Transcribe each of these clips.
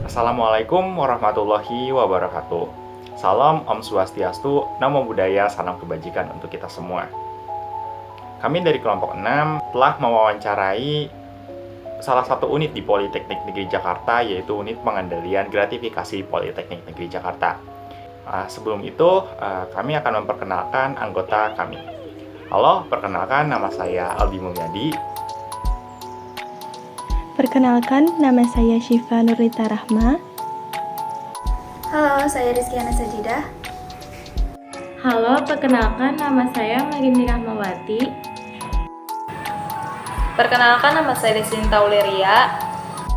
Assalamualaikum warahmatullahi wabarakatuh. Salam Om Swastiastu, Namo Buddhaya, salam kebajikan untuk kita semua. Kami dari kelompok 6 telah mewawancarai salah satu unit di Politeknik Negeri Jakarta, yaitu unit pengendalian gratifikasi Politeknik Negeri Jakarta. Sebelum itu, kami akan memperkenalkan anggota kami. Halo, perkenalkan, nama saya Aldi Mulyadi. Perkenalkan, nama saya Syifa Nurlita Rahma. Halo, saya Rizkyana Sajidah. Halo, perkenalkan nama saya Marini Rahmawati. Perkenalkan, nama saya Desinta Auleria.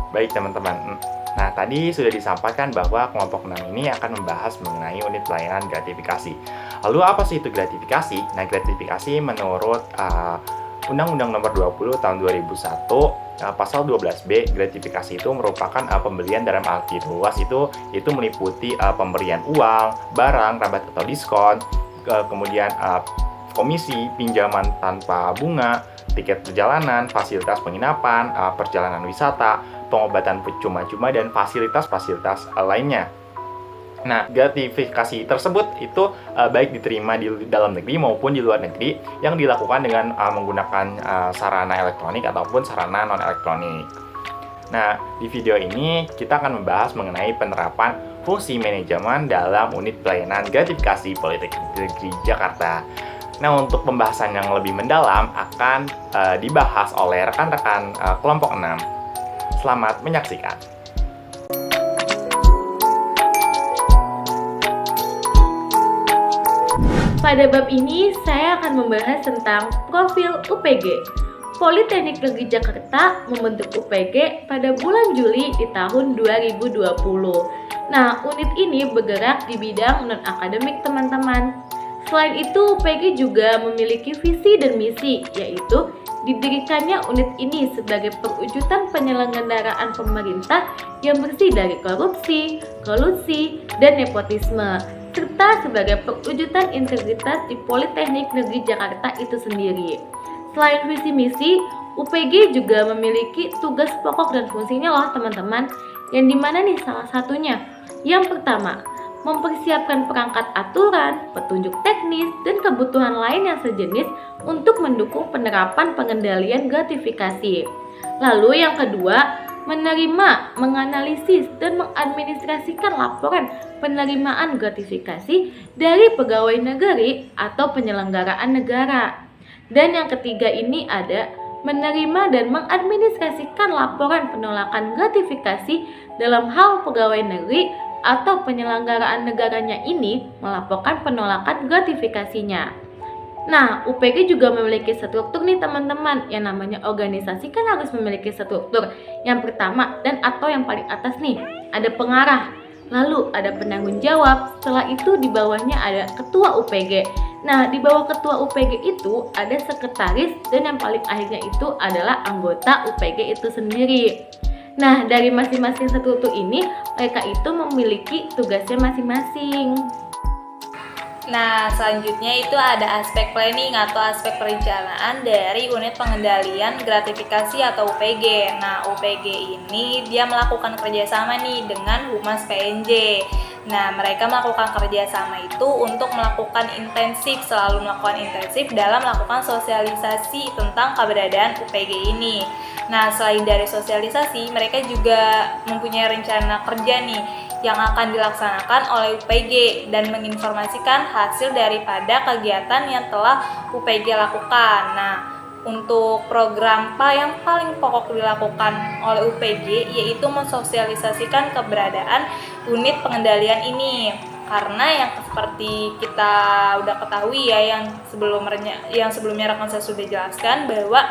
Baik teman-teman, nah tadi sudah disampaikan bahwa kelompok 6 ini akan membahas mengenai unit pelayanan gratifikasi. Lalu apa sih itu gratifikasi? Nah, gratifikasi menurut Undang-Undang Nomor 20 Tahun 2001 Pasal 12B, gratifikasi itu merupakan pembelian dalam arti luas itu meliputi pemberian uang, barang, rabat atau diskon, kemudian komisi, pinjaman tanpa bunga, tiket perjalanan, fasilitas penginapan, perjalanan wisata, pengobatan cuma-cuma, dan fasilitas-fasilitas lainnya. Nah, gratifikasi tersebut itu baik diterima di dalam negeri maupun di luar negeri yang dilakukan dengan menggunakan sarana elektronik ataupun sarana non-elektronik. Nah, di video ini kita akan membahas mengenai penerapan fungsi manajemen dalam unit pelayanan gratifikasi Politeknik Negeri Jakarta. Nah, untuk pembahasan yang lebih mendalam akan dibahas oleh rekan-rekan kelompok 6. Selamat menyaksikan. Pada bab ini, saya akan membahas tentang profil UPG. Politeknik Negeri Jakarta membentuk UPG pada bulan Juli di tahun 2020. Nah, unit ini bergerak di bidang non-akademik teman-teman. Selain itu, UPG juga memiliki visi dan misi, yaitu didirikannya unit ini sebagai perwujudan penyelenggaraan pemerintah yang bersih dari korupsi, kolusi, dan nepotisme, serta sebagai perwujudan integritas di Politeknik Negeri Jakarta itu sendiri. Selain visi misi, UPG juga memiliki tugas pokok dan fungsinya loh teman-teman, yang dimana nih salah satunya. Yang pertama, mempersiapkan perangkat aturan, petunjuk teknis, dan kebutuhan lain yang sejenis untuk mendukung penerapan pengendalian gratifikasi. Lalu yang kedua, menerima, menganalisis, dan mengadministrasikan laporan penerimaan gratifikasi dari pegawai negeri atau penyelenggaraan negara. Dan yang ketiga ini ada menerima dan mengadministrasikan laporan penolakan gratifikasi dalam hal pegawai negeri atau penyelenggaraan negaranya ini melaporkan penolakan gratifikasinya. Nah, UPG juga memiliki struktur nih teman-teman. Yang namanya organisasi kan harus memiliki struktur. Yang pertama dan atau yang paling atas nih, ada pengarah. Lalu ada penanggung jawab. Setelah itu di bawahnya ada ketua UPG. Nah, di bawah ketua UPG itu ada sekretaris, dan yang paling akhirnya itu adalah anggota UPG itu sendiri. Nah, dari masing-masing struktur ini, mereka itu memiliki tugasnya masing-masing. Nah, selanjutnya itu ada aspek planning atau aspek perencanaan dari unit pengendalian gratifikasi atau UPG. Nah, UPG ini dia melakukan kerjasama nih dengan Humas PNJ. Nah, mereka melakukan kerjasama itu untuk melakukan selalu melakukan intensif dalam melakukan sosialisasi tentang keberadaan UPG ini. Nah, selain dari sosialisasi, mereka juga mempunyai rencana kerja nih yang akan dilaksanakan oleh UPG dan menginformasikan hasil daripada kegiatan yang telah UPG lakukan. Nah, untuk program yang paling pokok dilakukan oleh UPG yaitu mensosialisasikan keberadaan unit pengendalian ini. Karena yang seperti kita udah ketahui ya, yang sebelumnya rekan saya sudah jelaskan bahwa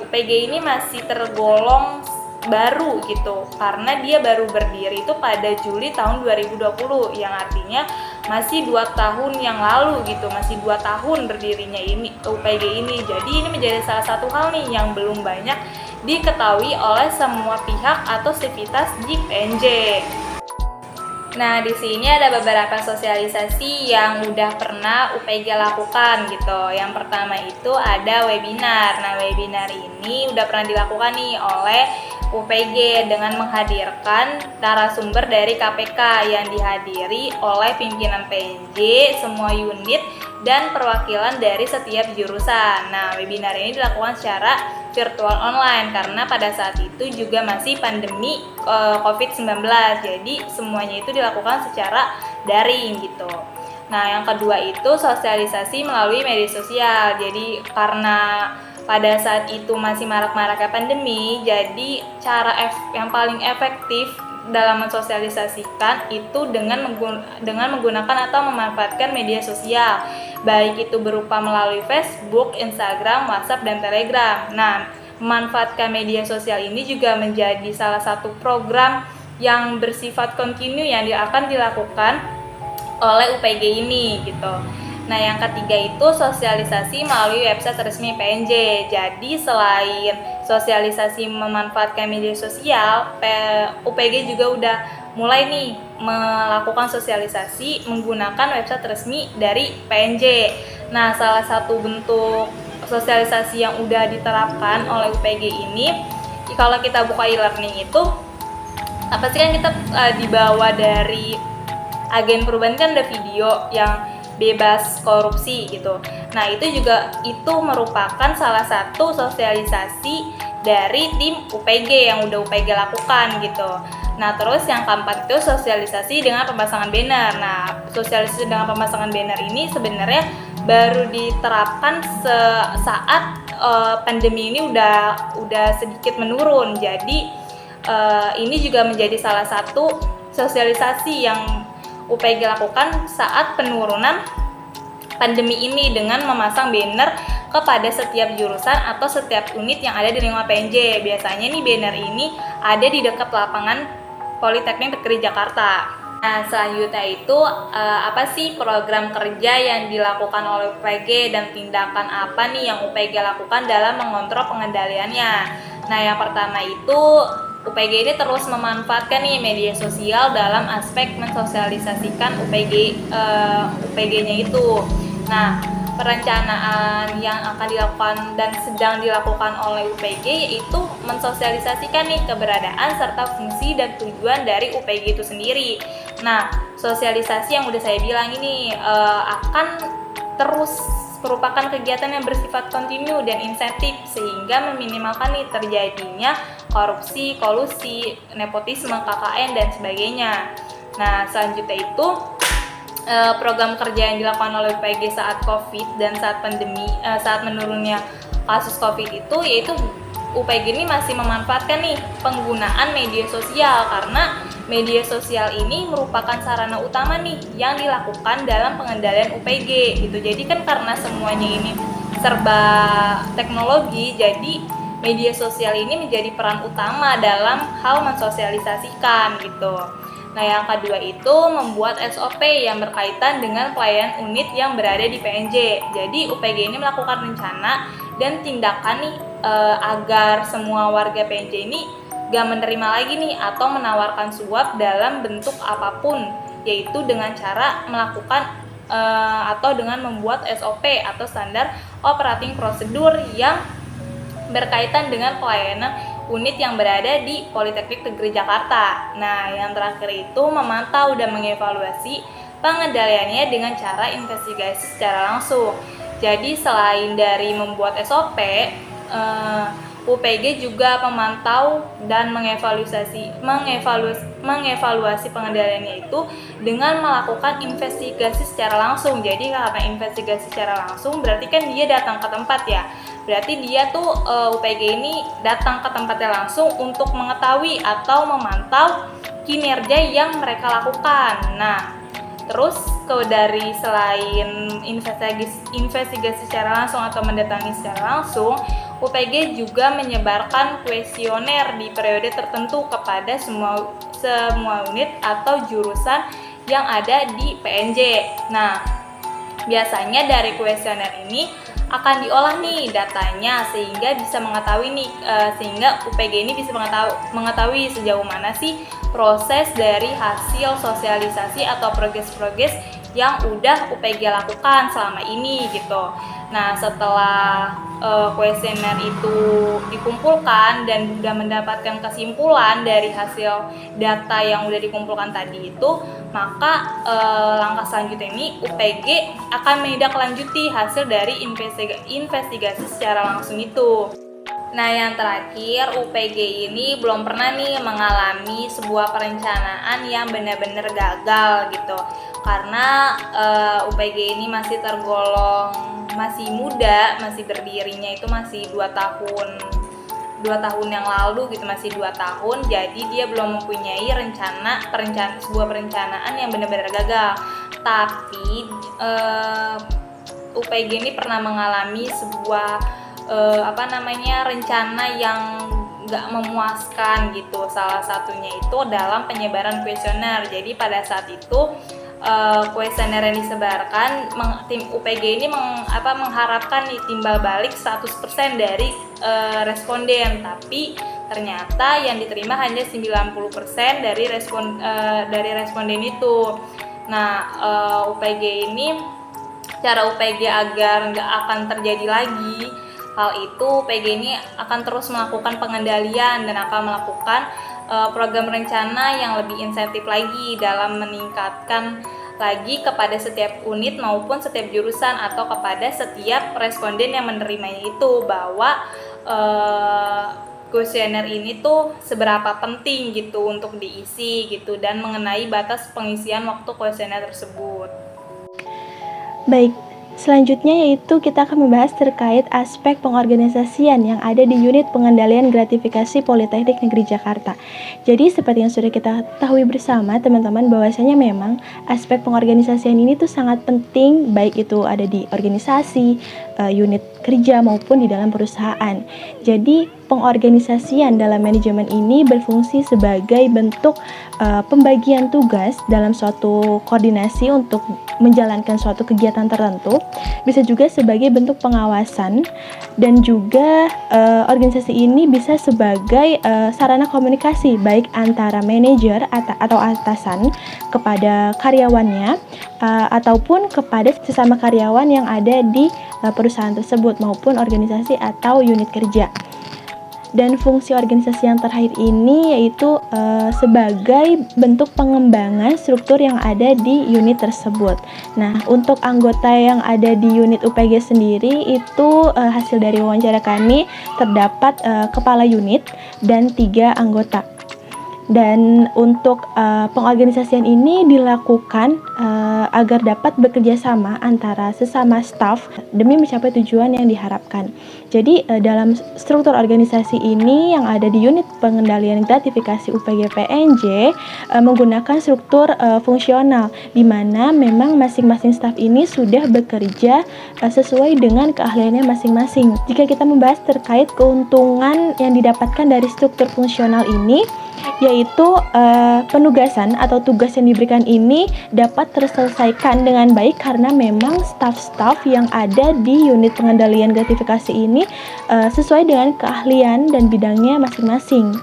UPG ini masih tergolong baru gitu, karena dia baru berdiri itu pada Juli tahun 2020, yang artinya masih 2 tahun yang lalu gitu, masih 2 tahun berdirinya ini UPG ini. Jadi ini menjadi salah satu hal nih yang belum banyak diketahui oleh semua pihak atau sivitas di PNJ. Nah, di sini ada beberapa sosialisasi yang udah pernah UPG lakukan gitu. Yang pertama itu ada webinar. Nah, webinar ini udah pernah dilakukan nih oleh UPG dengan menghadirkan narasumber dari KPK yang dihadiri oleh pimpinan PNJ, semua unit, dan perwakilan dari setiap jurusan. Nah, webinar ini dilakukan secara virtual online karena pada saat itu juga masih pandemi COVID-19, jadi semuanya itu dilakukan secara daring gitu. Nah, yang kedua itu sosialisasi melalui media sosial. Jadi karena pada saat itu masih marak-maraknya pandemi, jadi cara yang paling efektif dalam mensosialisasikan itu dengan menggunakan atau memanfaatkan media sosial, baik itu berupa melalui Facebook, Instagram, WhatsApp, dan Telegram. Nah, memanfaatkan media sosial ini juga menjadi salah satu program yang bersifat kontinu yang akan dilakukan oleh UPG ini gitu. Nah, yang ketiga itu sosialisasi melalui website resmi PNJ. Jadi selain sosialisasi memanfaatkan media sosial, UPG juga udah mulai nih melakukan sosialisasi menggunakan website resmi dari PNJ. Nah, salah satu bentuk sosialisasi yang udah diterapkan oleh UPG ini, kalau kita buka e-learning itu, apa sih kan kita dibawa dari agen perubahan kan ada video yang bebas korupsi gitu. Nah, itu merupakan salah satu sosialisasi dari tim UPG yang udah UPG lakukan gitu. Nah, terus yang keempat itu sosialisasi dengan pemasangan banner. Nah, sosialisasi dengan pemasangan banner ini sebenarnya baru diterapkan saat pandemi ini udah sedikit menurun. Jadi ini juga menjadi salah satu sosialisasi yang UPG lakukan saat penurunan pandemi ini dengan memasang banner kepada setiap jurusan atau setiap unit yang ada di lingkungan PNJ. Biasanya nih banner ini ada di dekat lapangan Politeknik Negeri Jakarta. Nah, selanjutnya itu apa sih program kerja yang dilakukan oleh UPG dan tindakan apa nih yang UPG lakukan dalam mengontrol pengendaliannya. Nah, yang pertama itu UPG ini terus memanfaatkan nih media sosial dalam aspek mensosialisasikan UPG-nya itu. Nah, perencanaan yang akan dilakukan dan sedang dilakukan oleh UPG yaitu mensosialisasikan nih keberadaan serta fungsi dan tujuan dari UPG itu sendiri. Nah, sosialisasi yang udah saya bilang ini akan terus merupakan kegiatan yang bersifat kontinu dan insentif sehingga meminimalkan nih terjadinya korupsi, kolusi, nepotisme, KKN, dan sebagainya. Nah, selanjutnya itu program kerja yang dilakukan oleh UPG saat COVID dan saat pandemi, saat menurunnya kasus COVID itu yaitu UPG ini masih memanfaatkan nih penggunaan media sosial karena media sosial ini merupakan sarana utama nih yang dilakukan dalam pengendalian UPG gitu. Jadi kan karena semuanya ini serba teknologi, jadi media sosial ini menjadi peran utama dalam hal mensosialisasikan gitu. Nah, yang kedua itu membuat SOP yang berkaitan dengan pelayanan unit yang berada di PNJ. Jadi UPG ini melakukan rencana dan tindakan nih agar semua warga PNJ ini gak menerima lagi nih atau menawarkan suap dalam bentuk apapun, yaitu dengan cara melakukan atau dengan membuat SOP atau standar operating prosedur yang berkaitan dengan pelayanan unit yang berada di Politeknik Negeri Jakarta. Nah, yang terakhir itu memantau dan mengevaluasi pengendaliannya dengan cara investigasi secara langsung. Jadi selain dari membuat SOP, UPG juga memantau dan mengevaluasi pengendaliannya itu dengan melakukan investigasi secara langsung. Jadi karena investigasi secara langsung berarti kan dia datang ke tempat ya. Berarti dia tuh UPG ini datang ke tempatnya langsung untuk mengetahui atau memantau kinerja yang mereka lakukan. Nah, terus dari selain investigasi secara langsung atau mendatangi secara langsung, UPG juga menyebarkan kuesioner di periode tertentu kepada semua unit atau jurusan yang ada di PNJ. Nah, biasanya dari kuesioner ini akan diolah nih datanya sehingga bisa mengetahui nih sehingga UPG ini bisa mengetahui sejauh mana sih proses dari hasil sosialisasi atau progres-progres yang udah UPG lakukan selama ini gitu. Nah, setelah kuesioner itu dikumpulkan dan sudah mendapatkan kesimpulan dari hasil data yang udah dikumpulkan tadi itu, maka langkah selanjutnya ini UPG akan menindaklanjuti hasil dari investigasi secara langsung itu. Nah, yang terakhir, UPG ini belum pernah nih mengalami sebuah perencanaan yang benar-benar gagal gitu. Karena UPG ini masih tergolong masih muda, masih berdirinya itu masih 2 tahun yang lalu gitu, masih 2 tahun. Jadi dia belum mempunyai sebuah perencanaan yang benar-benar gagal. Tapi UPG ini pernah mengalami sebuah rencana yang nggak memuaskan gitu. Salah satunya itu dalam penyebaran kuesioner. Jadi pada saat itu kuesioner yang disebarkan, tim UPG ini mengharapkan timbal balik 100% dari responden, tapi ternyata yang diterima hanya 90% dari responden itu. Nah, UPG ini, cara UPG agar nggak akan terjadi lagi hal itu, UPG ini akan terus melakukan pengendalian dan akan melakukan program rencana yang lebih insentif lagi dalam meningkatkan lagi kepada setiap unit maupun setiap jurusan atau kepada setiap responden yang menerimanya itu, bahwa kuesioner ini tuh seberapa penting gitu untuk diisi gitu, dan mengenai batas pengisian waktu kuesioner tersebut. Baik, selanjutnya yaitu kita akan membahas terkait aspek pengorganisasian yang ada di unit pengendalian gratifikasi Politeknik Negeri Jakarta. Jadi seperti yang sudah kita ketahui bersama teman-teman, bahwasanya memang aspek pengorganisasian ini tuh sangat penting, baik itu ada di organisasi, unit kerja maupun di dalam perusahaan. Jadi pengorganisasian dalam manajemen ini berfungsi sebagai bentuk pembagian tugas dalam suatu koordinasi untuk menjalankan suatu kegiatan tertentu, bisa juga sebagai bentuk pengawasan, dan juga organisasi ini bisa sebagai sarana komunikasi baik antara manajer atau atasan kepada karyawannya ataupun kepada sesama karyawan yang ada di perusahaan tersebut maupun organisasi atau unit kerja. Dan fungsi organisasi yang terakhir ini yaitu sebagai bentuk pengembangan struktur yang ada di unit tersebut. Nah, untuk anggota yang ada di unit UPG sendiri itu hasil dari wawancara kami terdapat kepala unit dan 3 anggota. Dan untuk pengorganisasian ini dilakukan agar dapat bekerja sama antara sesama staf demi mencapai tujuan yang diharapkan. Jadi dalam struktur organisasi ini yang ada di unit pengendalian gratifikasi UPG PNJ menggunakan struktur fungsional, di mana memang masing-masing staf ini sudah bekerja sesuai dengan keahliannya masing-masing. Jika kita membahas terkait keuntungan yang didapatkan dari struktur fungsional ini, yaitu penugasan atau tugas yang diberikan ini dapat terselesaikan dengan baik karena memang staf-staf yang ada di unit pengendalian gratifikasi ini sesuai dengan keahlian dan bidangnya masing-masing.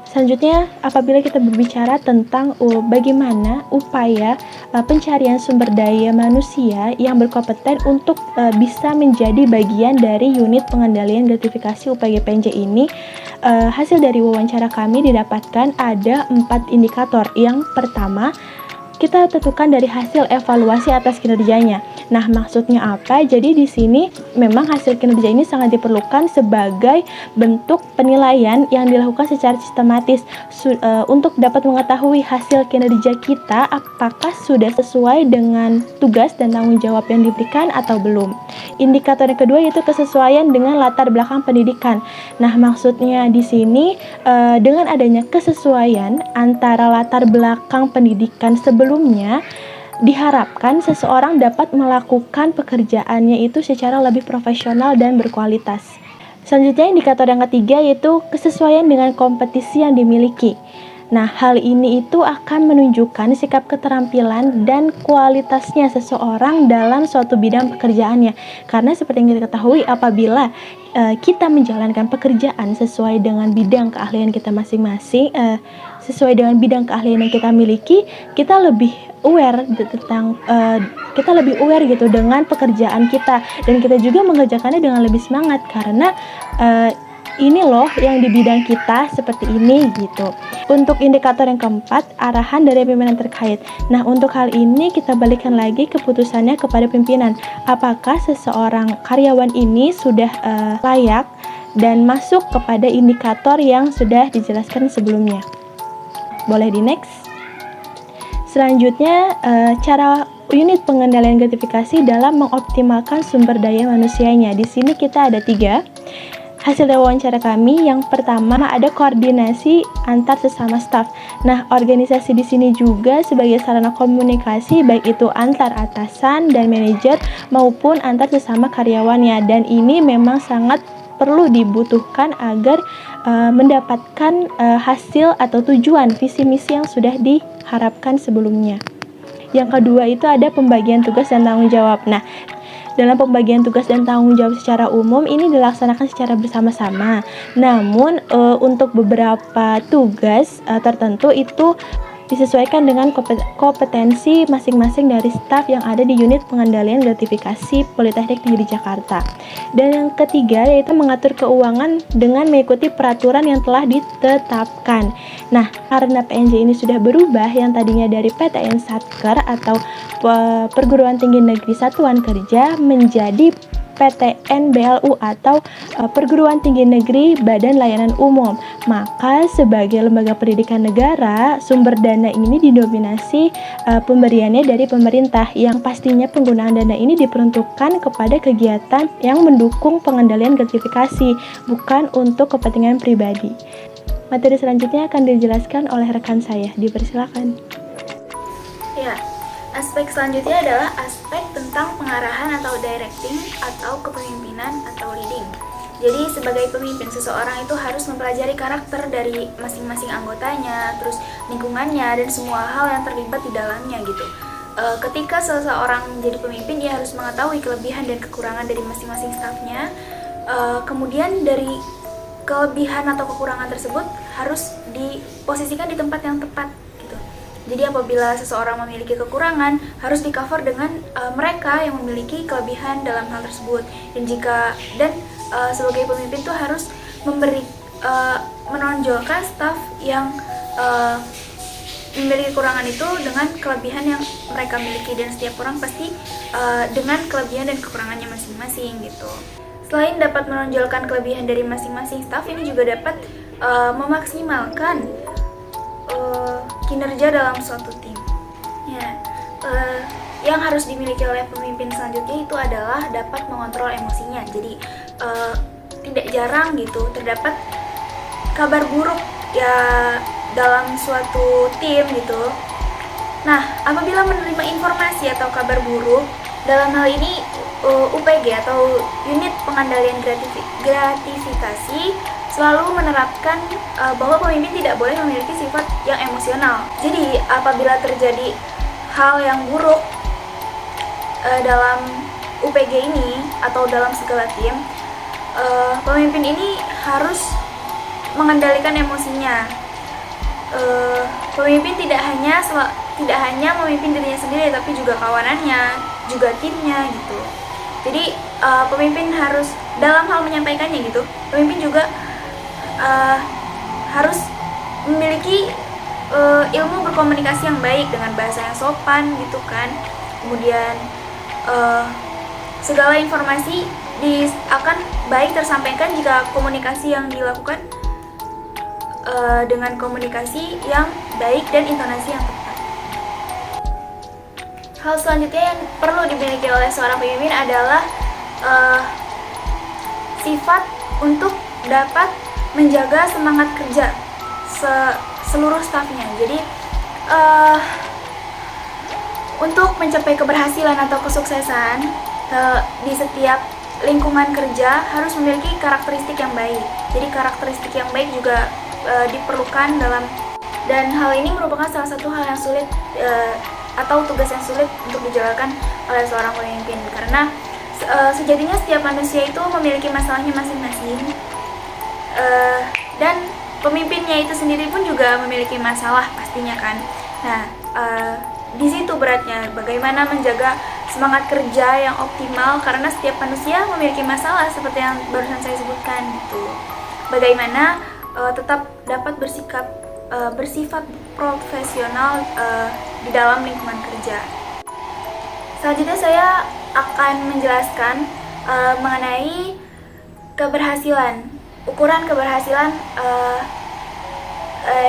Selanjutnya, apabila kita berbicara tentang bagaimana upaya pencarian sumber daya manusia yang berkompeten untuk bisa menjadi bagian dari unit pengendalian gratifikasi UPG PNJ ini, hasil dari wawancara kami didapatkan ada 4 indikator. Yang pertama, kita tentukan dari hasil evaluasi atas kinerjanya. Nah, maksudnya apa? Jadi di sini memang hasil kinerja ini sangat diperlukan sebagai bentuk penilaian yang dilakukan secara sistematis untuk dapat mengetahui hasil kinerja kita apakah sudah sesuai dengan tugas dan tanggung jawab yang diberikan atau belum. Indikator yang kedua yaitu kesesuaian dengan latar belakang pendidikan. Nah, maksudnya di sini dengan adanya kesesuaian antara latar belakang pendidikan sebelumnya, diharapkan seseorang dapat melakukan pekerjaannya itu secara lebih profesional dan berkualitas. Selanjutnya, indikator yang ketiga yaitu kesesuaian dengan kompetisi yang dimiliki. Nah, hal ini itu akan menunjukkan sikap keterampilan dan kualitasnya seseorang dalam suatu bidang pekerjaannya. Karena seperti yang kita ketahui, apabila kita menjalankan pekerjaan sesuai dengan bidang keahlian kita masing-masing, sesuai dengan bidang keahlian yang kita miliki, kita lebih aware gitu dengan pekerjaan kita, dan kita juga mengerjakannya dengan lebih semangat karena ini loh yang di bidang kita seperti ini gitu. Untuk indikator yang keempat, arahan dari pimpinan terkait. Nah, untuk hal ini kita balikan lagi keputusannya kepada pimpinan. Apakah seseorang karyawan ini sudah layak dan masuk kepada indikator yang sudah dijelaskan sebelumnya. Boleh di next. Selanjutnya, cara unit pengendalian gratifikasi dalam mengoptimalkan sumber daya manusianya. Di sini kita ada 3. Hasil dari wawancara kami, yang pertama ada koordinasi antar sesama staf. Nah, organisasi di sini juga sebagai sarana komunikasi, baik itu antar atasan dan manajer maupun antar sesama karyawannya. Dan ini memang sangat perlu dibutuhkan agar mendapatkan hasil atau tujuan visi misi yang sudah diharapkan sebelumnya. Yang kedua itu ada pembagian tugas dan tanggung jawab. Nah, dalam pembagian tugas dan tanggung jawab secara umum ini dilaksanakan secara bersama-sama. Namun untuk beberapa tugas tertentu itu disesuaikan dengan kompetensi masing-masing dari staf yang ada di unit pengendalian gratifikasi Politeknik Negeri Jakarta. Dan yang ketiga yaitu mengatur keuangan dengan mengikuti peraturan yang telah ditetapkan. Nah, karena PNJ ini sudah berubah, yang tadinya dari PTN Satker atau Perguruan Tinggi Negeri Satuan Kerja menjadi PTN BLU atau Perguruan Tinggi Negeri Badan Layanan Umum. Maka sebagai lembaga pendidikan negara, sumber dana ini didominasi pemberiannya dari pemerintah, yang pastinya penggunaan dana ini diperuntukkan kepada kegiatan yang mendukung pengendalian gratifikasi, bukan untuk kepentingan pribadi. Materi selanjutnya akan dijelaskan oleh rekan saya. Dipersilakan. Ya, aspek selanjutnya adalah aspek tentang pengarahan atau directing atau kepemimpinan atau leading. Jadi sebagai pemimpin, seseorang itu harus mempelajari karakter dari masing-masing anggotanya, terus lingkungannya, dan semua hal yang terlibat di dalamnya gitu. Ketika seseorang menjadi pemimpin, dia harus mengetahui kelebihan dan kekurangan dari masing-masing stafnya. Kemudian dari kelebihan atau kekurangan tersebut harus diposisikan di tempat yang tepat gitu. Jadi apabila seseorang memiliki kekurangan, harus di-cover dengan mereka yang memiliki kelebihan dalam hal tersebut. Dan sebagai pemimpin tuh harus menonjolkan staf yang memiliki kekurangan itu dengan kelebihan yang mereka miliki, dan setiap orang pasti dengan kelebihan dan kekurangannya masing-masing gitu. Selain dapat menonjolkan kelebihan dari masing-masing staf, ini juga dapat memaksimalkan kinerja dalam suatu tim. Ya, yang harus dimiliki oleh pemimpin selanjutnya itu adalah dapat mengontrol emosinya. Jadi tidak jarang gitu terdapat kabar buruk ya dalam suatu tim gitu. Nah, apabila menerima informasi atau kabar buruk, dalam hal ini UPG atau Unit Pengendalian Gratifikasi selalu menerapkan bahwa pemimpin tidak boleh memiliki sifat yang emosional. Jadi apabila terjadi hal yang buruk dalam UPG ini atau dalam segala tim, pemimpin ini harus mengendalikan emosinya. Pemimpin tidak hanya memimpin dirinya sendiri, tapi juga kawanannya, juga timnya gitu. Jadi pemimpin harus dalam hal menyampaikannya gitu, pemimpin juga harus memiliki ilmu berkomunikasi yang baik dengan bahasa yang sopan gitu kan. Kemudian segala informasi akan baik tersampaikan jika komunikasi yang dilakukan dengan komunikasi yang baik dan intonasi yang tepat. Hal selanjutnya yang perlu dimiliki oleh seorang pemimpin adalah sifat untuk dapat menjaga semangat kerja seluruh stafnya. Jadi untuk mencapai keberhasilan atau kesuksesan di setiap lingkungan kerja harus memiliki karakteristik yang baik. Jadi karakteristik yang baik juga diperlukan dalam Dan hal ini merupakan salah satu hal yang sulit atau tugas yang sulit untuk dijalankan oleh seorang pemimpin, karena sejatinya setiap manusia itu memiliki masalahnya masing-masing, dan pemimpinnya itu sendiri pun juga memiliki masalah pastinya kan. Nah, di situ beratnya bagaimana menjaga semangat kerja yang optimal, karena setiap manusia memiliki masalah seperti yang barusan saya sebutkan gitu. Bagaimana tetap dapat bersifat profesional di dalam lingkungan kerja. Selanjutnya saya akan menjelaskan mengenai keberhasilan, ukuran keberhasilan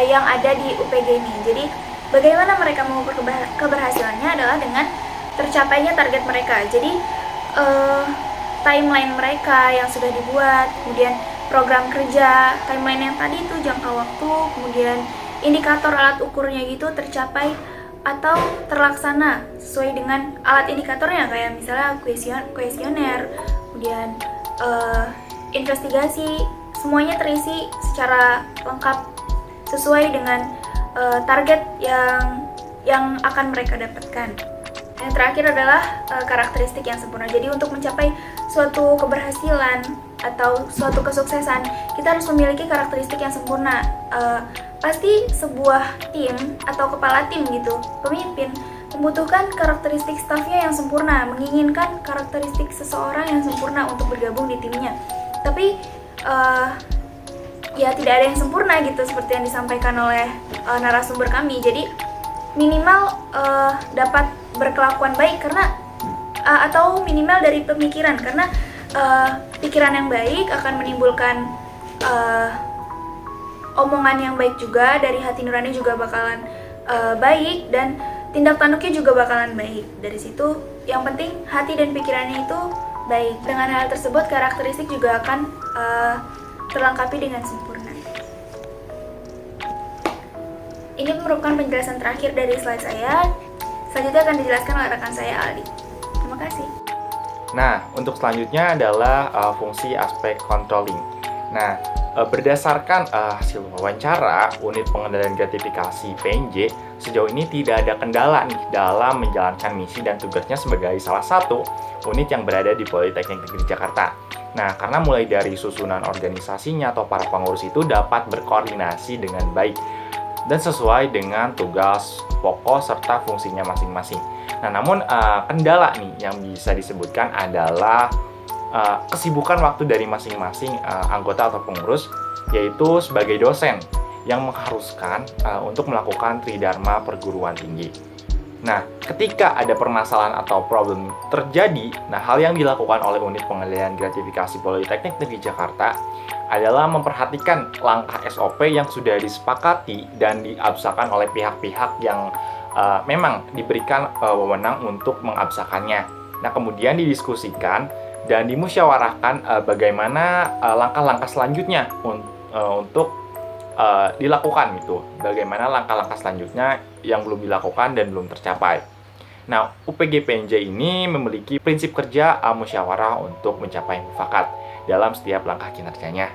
yang ada di UPG ini. Jadi bagaimana mereka mengukur keberhasilannya adalah dengan tercapainya target mereka. Jadi timeline mereka yang sudah dibuat, kemudian program kerja, timeline yang tadi itu jangka waktu, kemudian indikator alat ukurnya gitu tercapai atau terlaksana sesuai dengan alat indikatornya, kayak misalnya kuesioner, kemudian investigasi, semuanya terisi secara lengkap sesuai dengan target yang akan mereka dapatkan. Yang terakhir adalah karakteristik yang sempurna. Jadi untuk mencapai suatu keberhasilan atau suatu kesuksesan, kita harus memiliki karakteristik yang sempurna. Pasti sebuah tim atau kepala tim gitu, pemimpin, membutuhkan karakteristik stafnya yang sempurna, menginginkan karakteristik seseorang yang sempurna untuk bergabung di timnya. Tapi ya tidak ada yang sempurna gitu, seperti yang disampaikan oleh narasumber kami. Jadi minimal dapat berkelakuan baik, karena atau minimal dari pemikiran, karena pikiran yang baik akan menimbulkan omongan yang baik juga, dari hati nurani juga bakalan baik, dan tindak tanduknya juga bakalan baik. Dari situ yang penting hati dan pikirannya itu baik. Dengan hal tersebut karakteristik juga akan terlengkapi dengan sempurna. Ini merupakan penjelasan terakhir dari slide saya. Selanjutnya akan dijelaskan oleh rekan saya, Aldi. Terima kasih. Nah, untuk selanjutnya adalah fungsi aspek controlling. Nah, berdasarkan hasil wawancara, unit pengendalian gratifikasi PNJ sejauh ini tidak ada kendala nih dalam menjalankan misi dan tugasnya sebagai salah satu unit yang berada di Politeknik Negeri Jakarta. Nah, karena mulai dari susunan organisasinya atau para pengurus itu dapat berkoordinasi dengan baik dan sesuai dengan tugas pokok serta fungsinya masing-masing. Nah, namun kendala nih yang bisa disebutkan adalah kesibukan waktu dari masing-masing anggota atau pengurus, yaitu sebagai dosen yang mengharuskan untuk melakukan tridharma perguruan tinggi. Nah, ketika ada permasalahan atau problem terjadi, nah hal yang dilakukan oleh unit pengendalian gratifikasi Politeknik Negeri Jakarta adalah memperhatikan langkah SOP yang sudah disepakati dan diabsakan oleh pihak-pihak yang memang diberikan wewenang untuk mengabsakannya. Nah, kemudian didiskusikan dan dimusyawarahkan bagaimana langkah-langkah selanjutnya untuk dilakukan gitu. Bagaimana langkah-langkah selanjutnya yang belum dilakukan dan belum tercapai. Nah, UPG PNJ ini memiliki prinsip kerja musyawarah untuk mencapai mufakat dalam setiap langkah kinerjanya.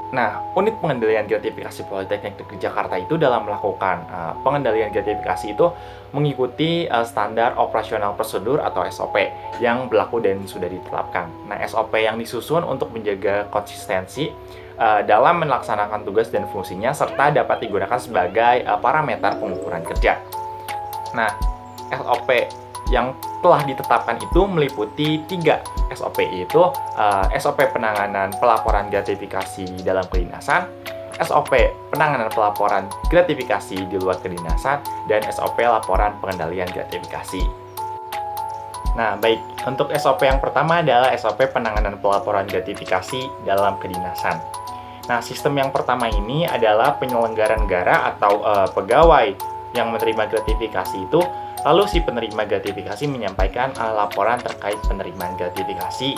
Nah, unit pengendalian gratifikasi Politeknik Negeri Jakarta itu dalam melakukan pengendalian gratifikasi itu mengikuti standar operasional prosedur atau SOP yang berlaku dan sudah ditetapkan. Nah, SOP yang disusun untuk menjaga konsistensi dalam melaksanakan tugas dan fungsinya serta dapat digunakan sebagai parameter pengukuran kerja. Nah, SOP yang telah ditetapkan itu meliputi 3 SOP, yaitu SOP penanganan pelaporan gratifikasi dalam kedinasan, SOP penanganan pelaporan gratifikasi di luar kedinasan, dan SOP laporan pengendalian gratifikasi. Nah, baik, untuk SOP yang pertama adalah SOP penanganan pelaporan gratifikasi dalam kedinasan. Nah, sistem yang pertama ini adalah penyelenggara negara atau pegawai yang menerima gratifikasi itu, lalu si penerima gratifikasi menyampaikan laporan terkait penerimaan gratifikasi.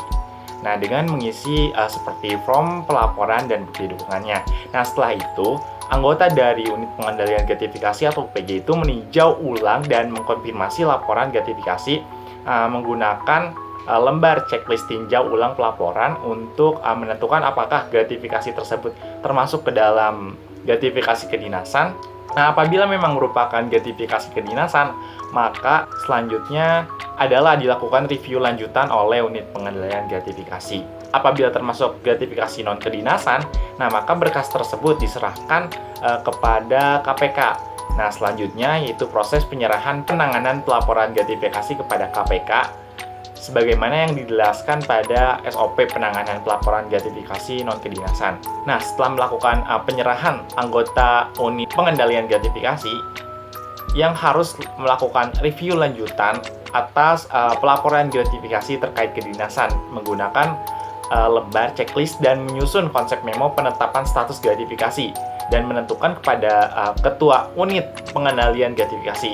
Nah, dengan mengisi seperti form pelaporan dan bukti dukungannya. Nah, setelah itu, anggota dari unit pengendalian gratifikasi atau UPG itu meninjau ulang dan mengkonfirmasi laporan gratifikasi menggunakan lembar checklist tinjau ulang pelaporan untuk menentukan apakah gratifikasi tersebut termasuk ke dalam gratifikasi kedinasan Nah, apabila memang merupakan gratifikasi kedinasan, maka selanjutnya adalah dilakukan review lanjutan oleh unit pengendalian gratifikasi. Apabila termasuk gratifikasi non kedinasan, nah maka berkas tersebut diserahkan kepada KPK. Nah, selanjutnya yaitu proses penyerahan penanganan pelaporan gratifikasi kepada KPK sebagaimana yang dijelaskan pada SOP penanganan pelaporan gratifikasi non kedinasan. Nah, setelah melakukan penyerahan anggota unit pengendalian gratifikasi yang harus melakukan review lanjutan atas pelaporan gratifikasi terkait kedinasan menggunakan lembar checklist dan menyusun konsep memo penetapan status gratifikasi dan menentukan kepada ketua unit pengendalian gratifikasi.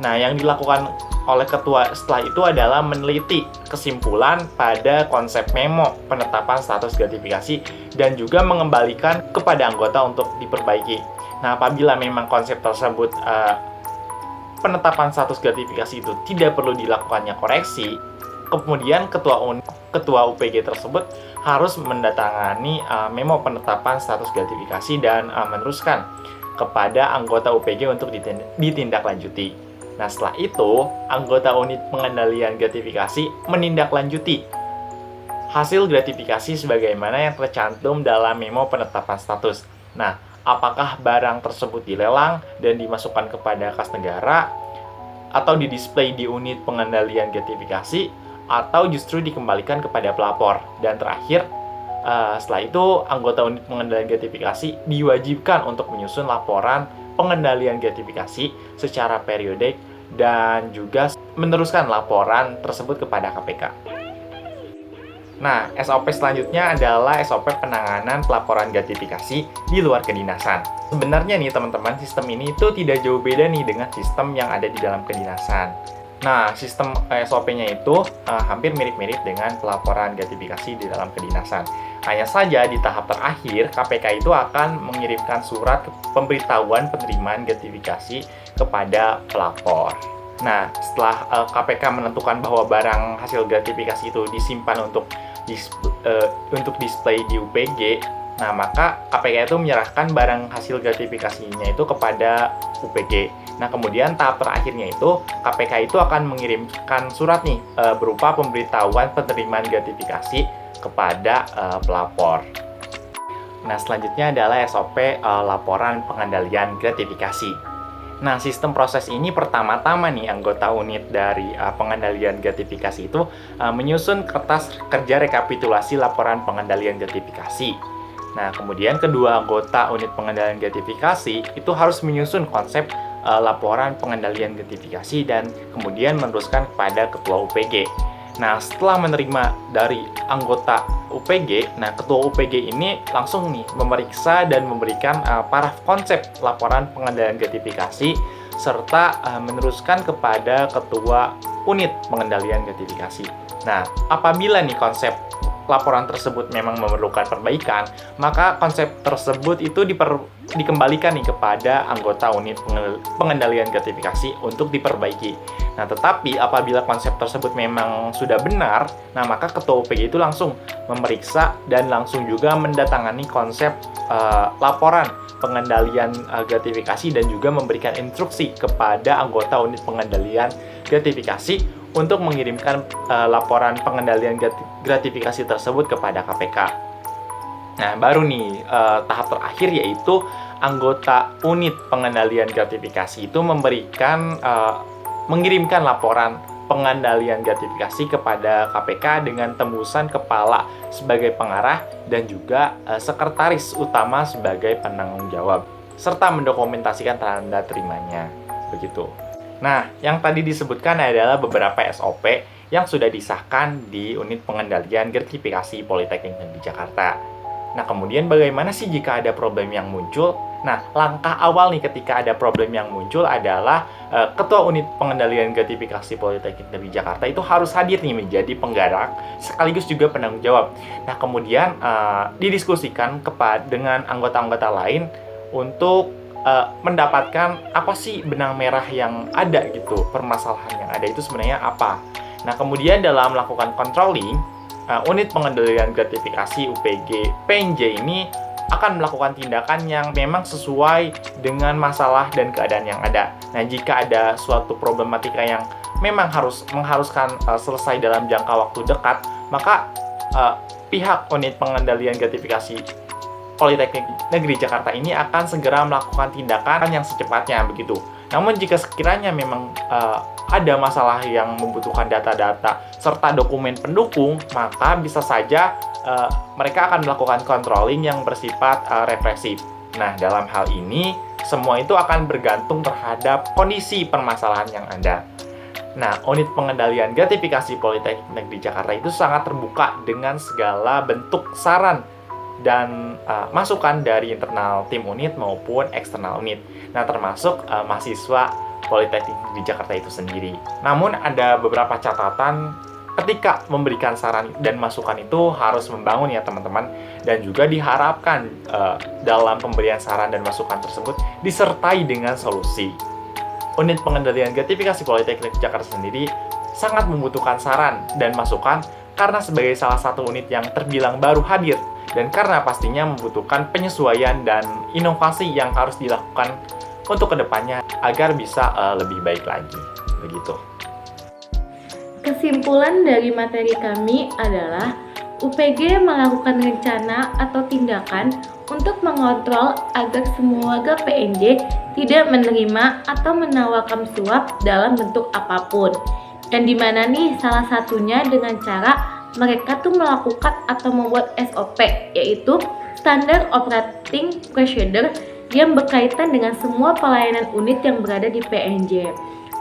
Nah, yang dilakukan oleh ketua setelah itu adalah meneliti kesimpulan pada konsep memo penetapan status gratifikasi dan juga mengembalikan kepada anggota untuk diperbaiki. Nah, apabila memang konsep tersebut penetapan status gratifikasi itu tidak perlu dilakukannya koreksi, kemudian ketua UPG tersebut harus mendatangani memo penetapan status gratifikasi dan meneruskan kepada anggota UPG untuk ditindaklanjuti. Nah, setelah itu, anggota unit pengendalian gratifikasi menindaklanjuti hasil gratifikasi sebagaimana yang tercantum dalam memo penetapan status. Nah, apakah barang tersebut dilelang dan dimasukkan kepada kas negara, atau didisplay di unit pengendalian gratifikasi, atau justru dikembalikan kepada pelapor. Dan terakhir, setelah itu, anggota unit pengendalian gratifikasi diwajibkan untuk menyusun laporan pengendalian gratifikasi secara periodik dan juga meneruskan laporan tersebut kepada KPK. Nah, SOP selanjutnya adalah SOP penanganan pelaporan gratifikasi di luar kedinasan. Sebenarnya nih teman-teman, sistem ini itu tidak jauh beda nih dengan sistem yang ada di dalam kedinasan. Nah, sistem SOP-nya itu hampir mirip-mirip dengan pelaporan gratifikasi di dalam kedinasan. Hanya saja di tahap terakhir, KPK itu akan mengirimkan surat pemberitahuan penerimaan gratifikasi kepada pelapor. Nah, setelah KPK menentukan bahwa barang hasil gratifikasi itu disimpan untuk display di UPG, nah maka KPK itu menyerahkan barang hasil gratifikasinya itu kepada UPG. Nah, kemudian tahap terakhirnya itu KPK itu akan mengirimkan surat nih berupa pemberitahuan penerimaan gratifikasi kepada pelapor. Nah, selanjutnya adalah SOP laporan pengendalian gratifikasi. Nah, sistem proses ini pertama-tama nih anggota unit dari pengendalian gratifikasi itu menyusun kertas kerja rekapitulasi laporan pengendalian gratifikasi. Nah, kemudian kedua anggota unit pengendalian gratifikasi itu harus menyusun konsep laporan pengendalian gratifikasi dan kemudian meneruskan kepada ketua UPG. Nah, setelah menerima dari anggota UPG, nah ketua UPG ini langsung nih memeriksa dan memberikan paraf konsep laporan pengendalian gratifikasi serta meneruskan kepada ketua unit pengendalian gratifikasi. Nah, apabila nih konsep laporan tersebut memang memerlukan perbaikan, maka konsep tersebut itu dikembalikan nih kepada anggota unit pengendalian gratifikasi untuk diperbaiki. Nah, tetapi apabila konsep tersebut memang sudah benar, nah maka ketua UPG itu langsung memeriksa dan langsung juga mendatangani konsep laporan pengendalian gratifikasi dan juga memberikan instruksi kepada anggota unit pengendalian gratifikasi untuk mengirimkan laporan pengendalian gratifikasi tersebut kepada KPK. Nah, baru nih tahap terakhir yaitu anggota unit pengendalian gratifikasi itu mengirimkan laporan pengendalian gratifikasi kepada KPK dengan tembusan kepala sebagai pengarah dan juga sekretaris utama sebagai penanggung jawab serta mendokumentasikan tanda terimanya. Begitu. Nah, yang tadi disebutkan adalah beberapa SOP yang sudah disahkan di unit pengendalian gratifikasi Politeknik Negeri Jakarta. Nah, kemudian bagaimana sih jika ada problem yang muncul? Nah, langkah awal nih ketika ada problem yang muncul adalah Ketua Unit Pengendalian Gratifikasi Politeknik Negeri Jakarta itu harus hadir nih menjadi penggerak sekaligus juga penanggung jawab. Nah, kemudian didiskusikan dengan anggota-anggota lain untuk mendapatkan apa sih benang merah yang ada gitu, permasalahan yang ada itu sebenarnya apa. Nah, kemudian dalam melakukan controlling, unit pengendalian gratifikasi UPG PNJ ini akan melakukan tindakan yang memang sesuai dengan masalah dan keadaan yang ada. Nah, jika ada suatu problematika yang memang mengharuskan selesai dalam jangka waktu dekat, maka pihak unit pengendalian gratifikasi Politeknik Negeri Jakarta ini akan segera melakukan tindakan yang secepatnya begitu. Namun jika sekiranya memang ada masalah yang membutuhkan data-data serta dokumen pendukung, maka bisa saja mereka akan melakukan controlling yang bersifat represif. Nah, dalam hal ini semua itu akan bergantung terhadap kondisi permasalahan yang ada. Nah, unit pengendalian gratifikasi Politeknik Negeri Jakarta itu sangat terbuka dengan segala bentuk saran dan masukan dari internal tim unit maupun eksternal unit. Nah, termasuk mahasiswa Politeknik di Jakarta itu sendiri. Namun ada beberapa catatan ketika memberikan saran dan masukan itu harus membangun ya teman-teman, dan juga diharapkan dalam pemberian saran dan masukan tersebut disertai dengan solusi. Unit pengendalian gratifikasi Politeknik Jakarta sendiri sangat membutuhkan saran dan masukan karena sebagai salah satu unit yang terbilang baru hadir, dan karena pastinya membutuhkan penyesuaian dan inovasi yang harus dilakukan untuk kedepannya agar bisa lebih baik lagi. Begitu. Kesimpulan dari materi kami adalah UPG melakukan rencana atau tindakan untuk mengontrol agar semua warga PNJ tidak menerima atau menawarkan suap dalam bentuk apapun. Dan di mana nih salah satunya dengan cara mereka tuh melakukan atau membuat SOP, yaitu Standard Operating Procedure yang berkaitan dengan semua pelayanan unit yang berada di PNJ.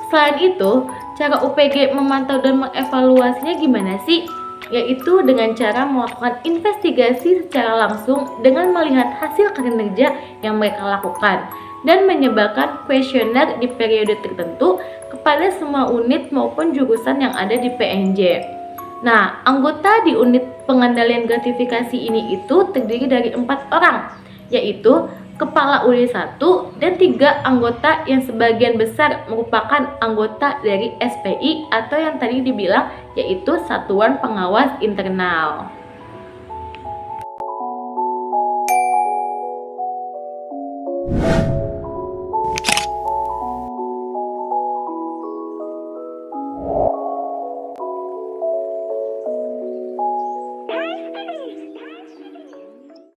Selain itu, cara UPG memantau dan mengevaluasinya gimana sih? Yaitu dengan cara melakukan investigasi secara langsung dengan melihat hasil kinerja yang mereka lakukan dan menyebarkan kuesioner di periode tertentu kepada semua unit maupun jurusan yang ada di PNJ. Nah, anggota di unit pengendalian gratifikasi ini itu terdiri dari 4 orang, yaitu Kepala unit 1 dan 3 anggota yang sebagian besar merupakan anggota dari SPI atau yang tadi dibilang yaitu Satuan Pengawas Internal.